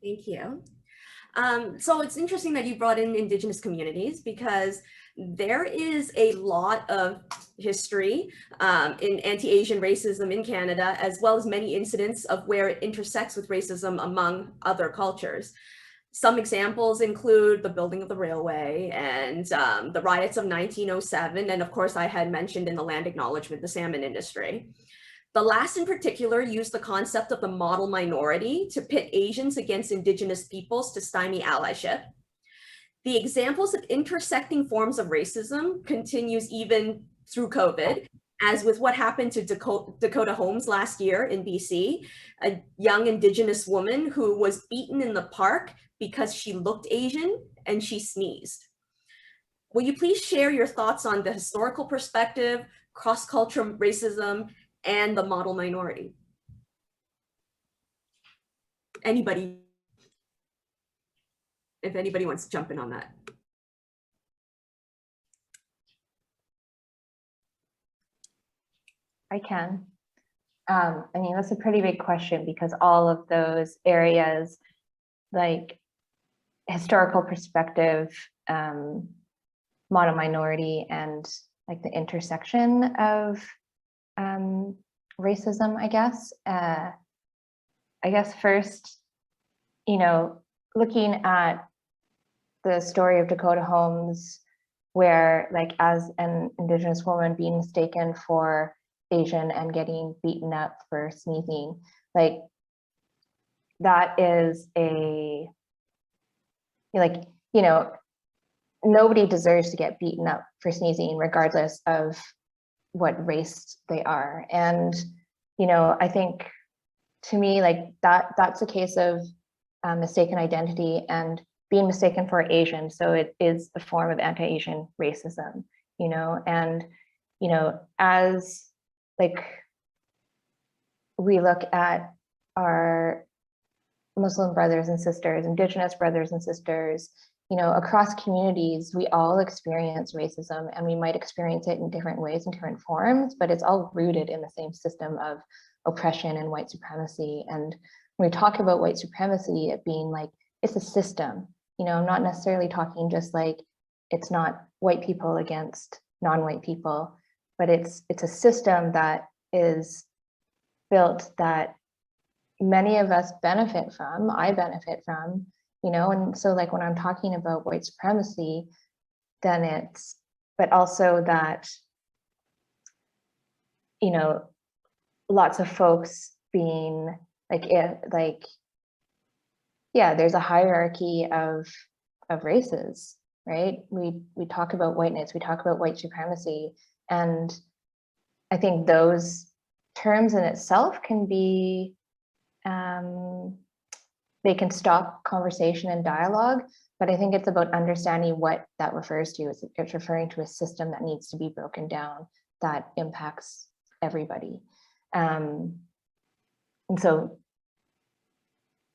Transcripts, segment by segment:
Thank you. So it's interesting that you brought in Indigenous communities because there is a lot of history in anti-Asian racism in Canada, as well as many incidents of where it intersects with racism among other cultures. Some examples include the building of the railway and the riots of 1907. And of course, I had mentioned in the land acknowledgement, the salmon industry. The last in particular used the concept of the model minority to pit Asians against Indigenous peoples to stymie allyship. The examples of intersecting forms of racism continues even through COVID, as with what happened to Dakota Holmes last year in BC, a young Indigenous woman who was beaten in the park because she looked Asian and she sneezed. Will you please share your thoughts on the historical perspective, cross-cultural racism, and the model minority? Anybody, if anybody wants to jump in on that. I can. I mean, that's a pretty big question because all of those areas, like historical perspective, model minority, and like the intersection of racism, I guess. I guess first, you know, looking at the story of Dakota Holmes, where like as an Indigenous woman being mistaken for Asian and getting beaten up for sneezing, like that is a, like, you know, nobody deserves to get beaten up for sneezing regardless of what race they are. And, you know, I think to me, like that's a case of mistaken identity and being mistaken for Asian. So it is a form of anti-Asian racism, you know, and, you know, as like we look at our Muslim brothers and sisters, Indigenous brothers and sisters, you know, across communities, we all experience racism, and we might experience it in different ways, in different forms, but it's all rooted in the same system of oppression and white supremacy. And when we talk about white supremacy, it being like, it's a system, you know, I'm not necessarily talking just like, it's not white people against non-white people, but it's a system that is built that many of us benefit from, I benefit from, you know. And so like when I'm talking about white supremacy, then it's, but also that, you know, lots of folks being like, yeah, there's a hierarchy of races, right? We talk about whiteness, we talk about white supremacy, and I think those terms in itself can be, they can stop conversation and dialogue, but I think it's about understanding what that refers to. It's referring to a system that needs to be broken down that impacts everybody. And so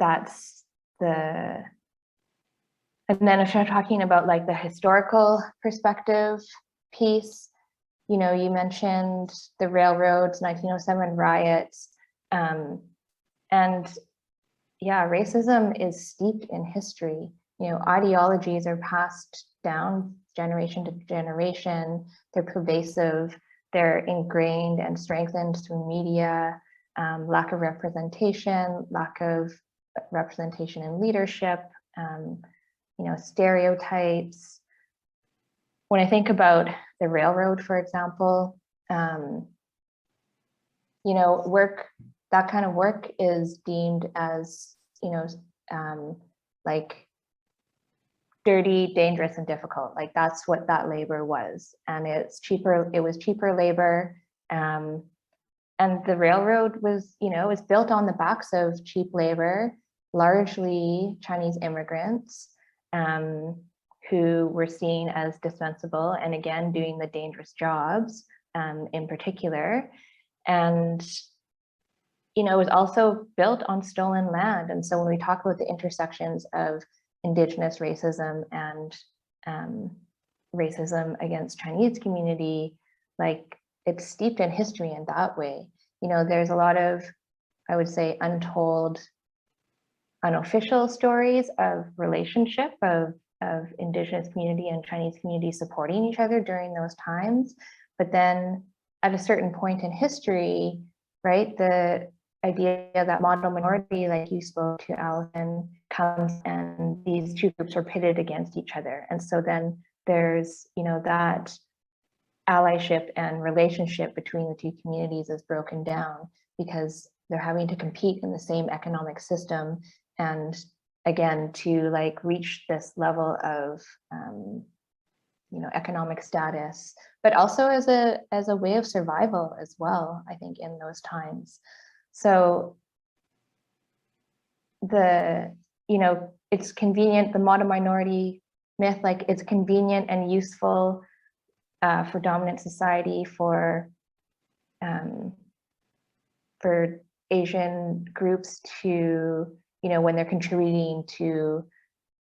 that's the, and then if you're talking about like the historical perspective piece, you know, you mentioned the railroads, 1907 riots, and yeah, racism is steeped in history. You know, ideologies are passed down generation to generation. They're pervasive, they're ingrained and strengthened through media, lack of representation, lack of representation in leadership, you know, stereotypes. When I think about the railroad, for example, you know, work, that kind of work is deemed as, you know, like dirty, dangerous, and difficult. Like that's what that labor was. And it's cheaper, it was cheaper labor. And the railroad was, you know, was built on the backs of cheap labor, largely Chinese immigrants, who were seen as dispensable and again, doing the dangerous jobs in particular. And, you know, it was also built on stolen land. And so when we talk about the intersections of Indigenous racism and racism against Chinese community, like it's steeped in history in that way. You know, there's a lot of, I would say, untold unofficial stories of relationship of Indigenous community and Chinese community supporting each other during those times. But then at a certain point in history, right, the idea that model minority, like you spoke to, Allison, comes and these two groups are pitted against each other. And so then there's, you know, that allyship and relationship between the two communities is broken down because they're having to compete in the same economic system. And again, to like reach this level of, you know, economic status, but also as a way of survival as well, I think, in those times. So the, you know, it's convenient, the model minority myth, like it's convenient and useful for dominant society, for Asian groups to, you know, when they're contributing to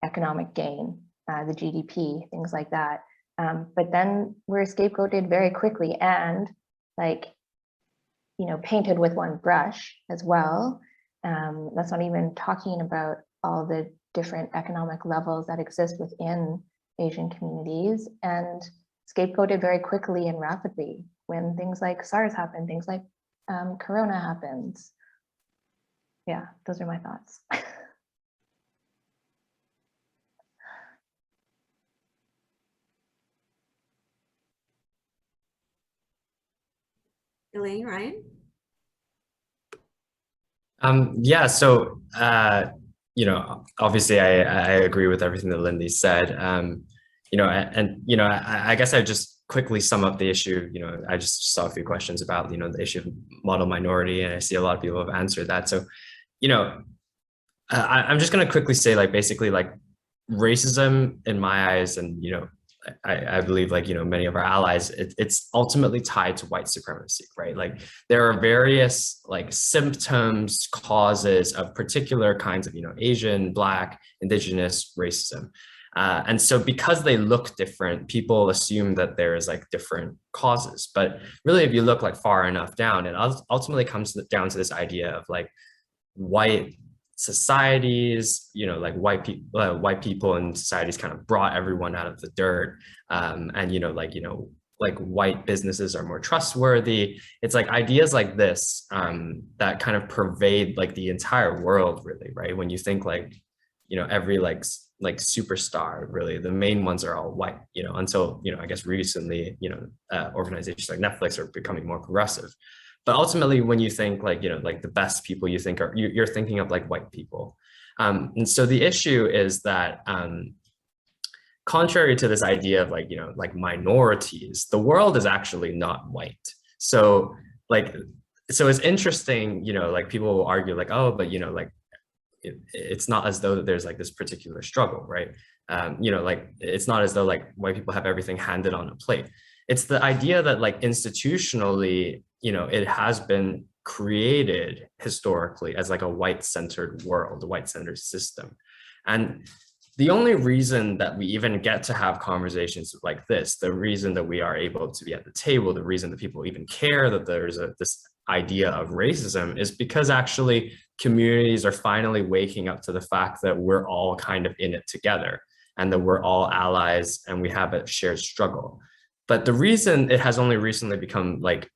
economic gain, the GDP, things like that. But then we're scapegoated very quickly and like, you know, painted with one brush as well. That's not even talking about all the different economic levels that exist within Asian communities, and scapegoated very quickly and rapidly when things like SARS happen, things like Corona happens. Yeah, those are my thoughts. Elene, Ryan? Yeah, so, you know, obviously I agree with everything that Lyndi said. You know, and, you know, I guess I just quickly sum up the issue. You know, I just saw a few questions about, you know, the issue of model minority, and I see a lot of people have answered that. So, you know, I'm just going to quickly say, like, basically, like, racism in my eyes, and, you know, I believe, like, you know, many of our allies, it's ultimately tied to white supremacy, right? Like, there are various like symptoms, causes of particular kinds of, you know, Asian, Black, Indigenous racism. And so because they look different, people assume that there is like different causes. But really, if you look like far enough down, it ultimately comes down to this idea of like white societies, you know, like white people and societies kind of brought everyone out of the dirt. And, you know, like white businesses are more trustworthy. It's like ideas like this that kind of pervade like the entire world, really, right? When you think like, you know, every like superstar, really, the main ones are all white, you know, until, you know, I guess recently, you know, organizations like Netflix are becoming more progressive. But ultimately, when you think like, you know, like the best people you think are, you're thinking of like white people. And so the issue is that contrary to this idea of like, you know, like minorities, the world is actually not white. So like, so it's interesting, you know, like people will argue like, oh, but, you know, like it's not as though there's like this particular struggle, right? You know, like it's not as though like white people have everything handed on a plate. It's the idea that like institutionally, you know, it has been created historically as like a white-centered world, a white-centered system. And the only reason that we even get to have conversations like this, the reason that we are able to be at the table, the reason that people even care that there's this idea of racism is because actually communities are finally waking up to the fact that we're all kind of in it together and that we're all allies and we have a shared struggle. But the reason it has only recently become like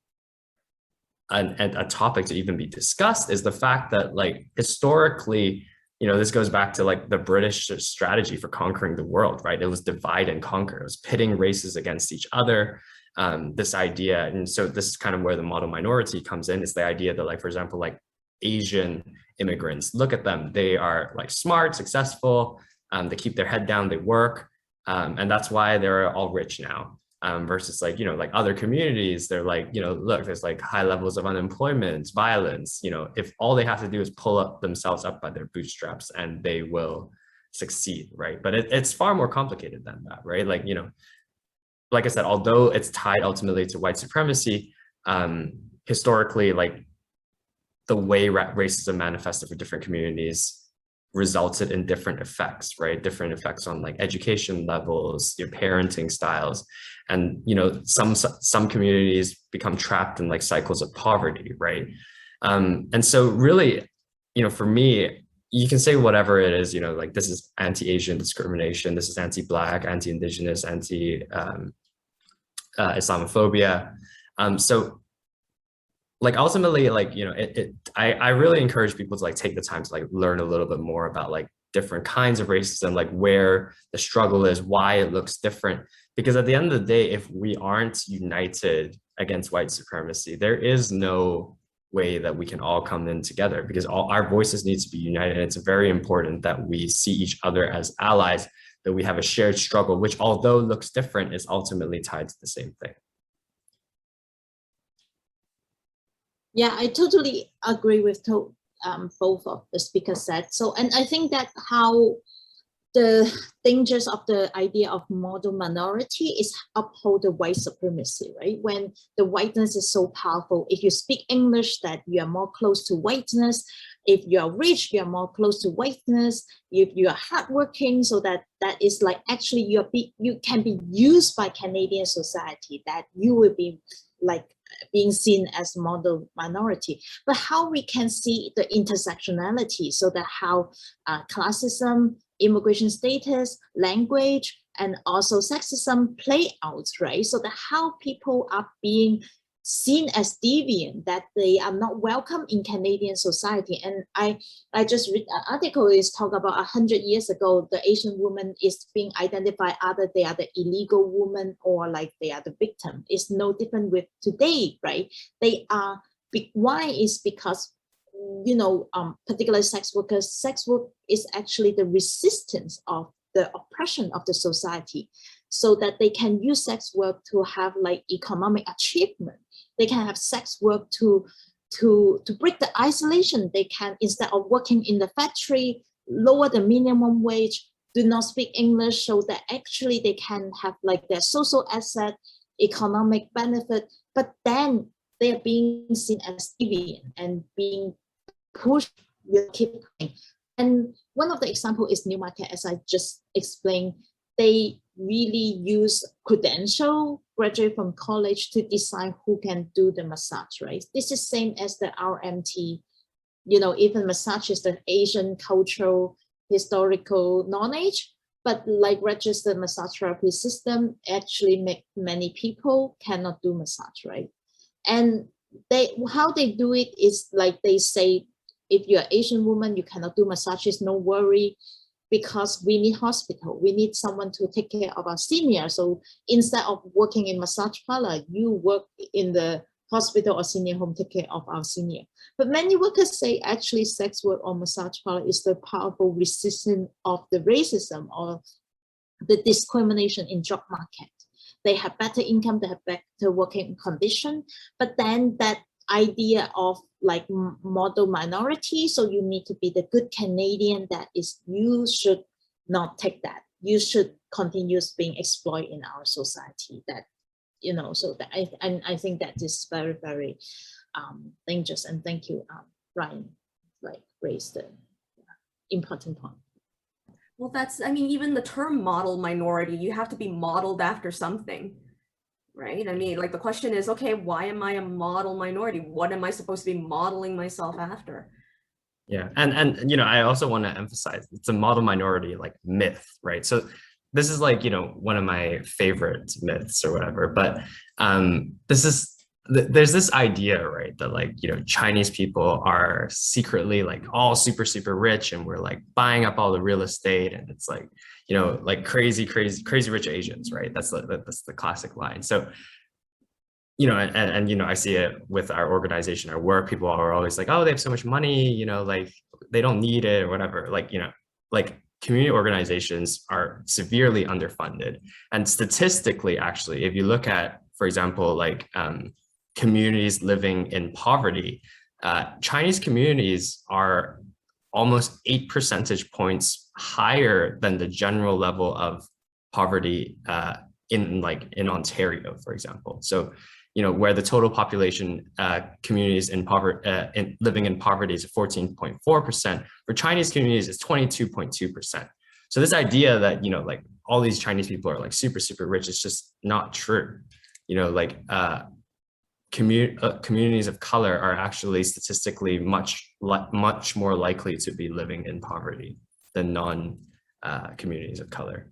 a topic to even be discussed is the fact that like historically, you know, this goes back to like the British strategy for conquering the world, right? It was divide and conquer. It was pitting races against each other. This idea, and so this is kind of where the model minority comes in, is the idea that like, for example, like Asian immigrants, look at them, they are like smart, successful, they keep their head down, they work, and that's why they're all rich now. Versus like, you know, like other communities, they're like, you know, look, there's like high levels of unemployment, violence, you know, if all they have to do is pull up themselves up by their bootstraps and they will succeed, right? But it's far more complicated than that, right? Like, you know, like I said, although it's tied ultimately to white supremacy, historically, like the way racism manifested for different communities resulted in different effects, right? Different effects on like education levels, your parenting styles. And, you know, some communities become trapped in like cycles of poverty, right? And so really, you know, for me, you can say whatever it is, you know, like this is anti-Asian discrimination, this is anti-Black, anti-Indigenous, Islamophobia. So like ultimately, like, you know, I really encourage people to like take the time to like learn a little bit more about like different kinds of racism, like where the struggle is, why it looks different. Because at the end of the day, if we aren't united against white supremacy, there is no way that we can all come in together, because all our voices need to be united. And it's very important that we see each other as allies, that we have a shared struggle, which although looks different, is ultimately tied to the same thing. Yeah, I totally agree with both of the speakers said. So, and I think that how the dangers of the idea of model minority is uphold the white supremacy, right? When the whiteness is so powerful, if you speak English, that you are more close to whiteness. If you are rich, you are more close to whiteness. If you are hardworking, so that is like actually you can be used by Canadian society, that you will be like being seen as model minority. But how we can see the intersectionality, so that how classism, immigration status, language, and also sexism play out, right? So that how people are being seen as deviant, that they are not welcome in Canadian society. And I just read an article is talk about 100 years ago, the Asian woman is being identified either they are the illegal woman or like they are the victim. It's no different with today, right? They are, why is because, you know, particularly sex work is actually the resistance of the oppression of the society, so that they can use sex work to have like economic achievement. They can have sex work to break the isolation. They can, instead of working in the factory, lower the minimum wage, do not speak English, so that actually they can have like their social asset, economic benefit, but then they are being seen as deviant and being pushed, you keep going. And one of the example is Newmarket, as I just explained. They really use credential, graduate from college, to decide who can do the massage, right? This is same as the RMT. You know, even massage is the Asian cultural, historical knowledge, but like registered massage therapy system actually make many people cannot do massage, right? And how they do it is like they say, if you're an Asian woman, you cannot do massages, no worry, because we need hospital. We need someone to take care of our senior. So instead of working in massage parlor, you work in the hospital or senior home, take care of our senior. But many workers say actually sex work or massage parlor is the powerful resistance of the racism or the discrimination in job market. They have better income, they have better working condition, but then that idea of like model minority, so you need to be the good Canadian, that is, you should not take that. You should continue being exploited in our society. That, you know, so that I think that is very, very dangerous. And thank you, Ryan, like raised the important point. Well, that's, I mean, even the term model minority, you have to be modeled after something. Right? I mean, like the question is, okay, why am I a model minority? What am I supposed to be modeling myself after? Yeah, and you know, I also want to emphasize it's a model minority like myth, right? So this is like, you know, one of my favorite myths or whatever, but there's this idea, right, that like, you know, Chinese people are secretly like all super rich, and we're like buying up all the real estate, and it's like, you know, like crazy rich Asians, right? That's the classic line. So, you know, and you know, I see it with our organization, our work. People are always like, oh, they have so much money, you know, like they don't need it or whatever. Like, you know, like community organizations are severely underfunded. And statistically, actually, if you look at, for example, like communities living in poverty, Chinese communities are almost 8 percentage points higher than the general level of poverty in Ontario, for example. So, you know, where the total population communities in poverty living in poverty is 14.4%, for Chinese communities it's 22.2%. So this idea that, you know, like all these Chinese people are like super rich is just not true. You know, like communities of color are actually statistically much more likely to be living in poverty than non communities of color.